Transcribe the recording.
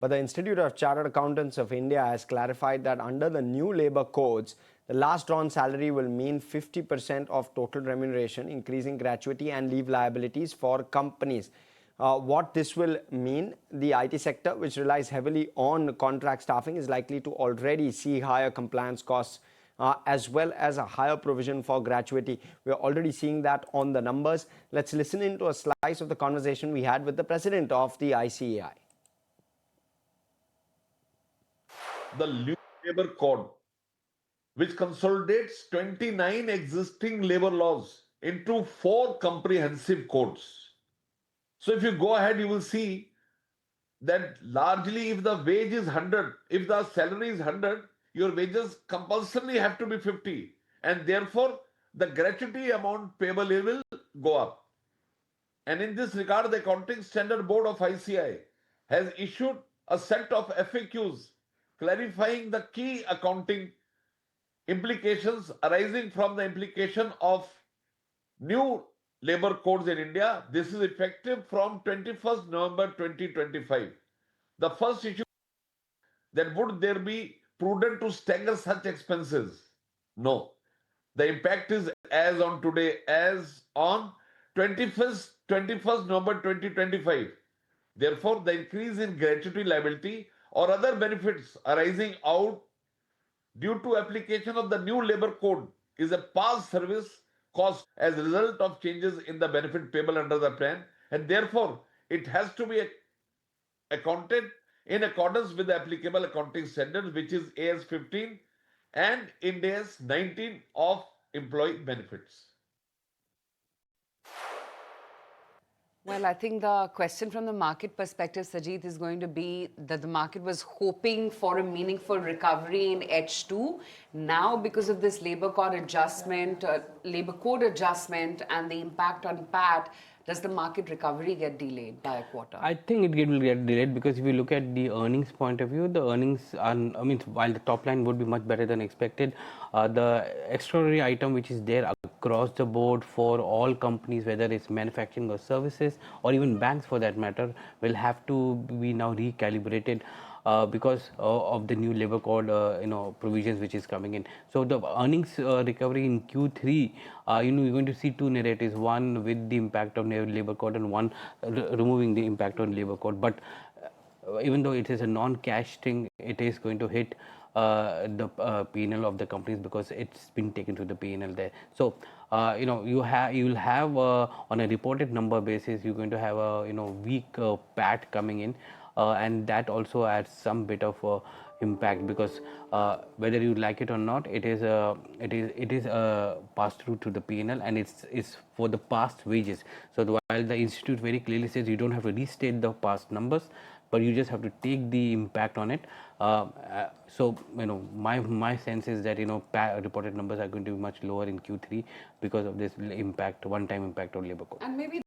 But the Institute of Chartered Accountants of India has clarified that under the new labor codes, the last drawn salary will mean 50% of total remuneration, increasing gratuity and leave liabilities for companies. What this will mean, the IT sector, which relies heavily on contract staffing, is likely to already see higher compliance costs as well as a higher provision for gratuity. We're already seeing that on the numbers. Let's listen into a slice of the conversation we had with the president of the ICAI. The new labor code, which consolidates 29 existing labor laws into 4 comprehensive codes. So if you go ahead, you will see that largely if the wage is 100, if the salary is 100, your wages compulsorily have to be 50. And therefore, the gratuity amount payable will go up. And in this regard, the Accounting Standard Board of ICAI has issued a set of FAQs clarifying the key accounting implications arising from the implication of new labor codes in India. This is effective from 21st November 2025. The first issue, that would there be prudent to stagger such expenses? No. The impact is as on today, as on 21st November 2025. Therefore, the increase in gratuity liability or other benefits arising out due to application of the new labor code is a past service cost as a result of changes in the benefit payable under the plan, and therefore it has to be accounted in accordance with the applicable accounting standards, which is AS 15 and Ind AS 19 of employee benefits. Well, I think the question from the market perspective, Sajid, is going to be that the market was hoping for a meaningful recovery in H2. Now, because of this labor code adjustment, and the impact on PAT, does the market recovery get delayed by a quarter? I think it will get delayed because if you look at the earnings point of view, the earnings are, I mean, while the top line would be much better than expected, the extraordinary item which is there across the board for all companies, whether it's manufacturing or services or even banks for that matter, will have to be now recalibrated. Because of the new labor code, provisions which is coming in. So the earnings recovery in Q3, you're going to see two narratives: one with the impact of labor code, and one removing the impact on labor code. But even though it is a non-cash thing, it is going to hit the P&L of the companies because it's been taken to the P&L there. So you'll have on a reported number basis, you're going to have a weak PAT coming in. And that also adds some bit of impact because whether you like it or not, it is passed through to the P&L, and it's for the past wages. So while the institute very clearly says you don't have to restate the past numbers, but you just have to take the impact on it. So my sense is that reported numbers are going to be much lower in Q3 because of this impact, one-time impact on labor code. And maybe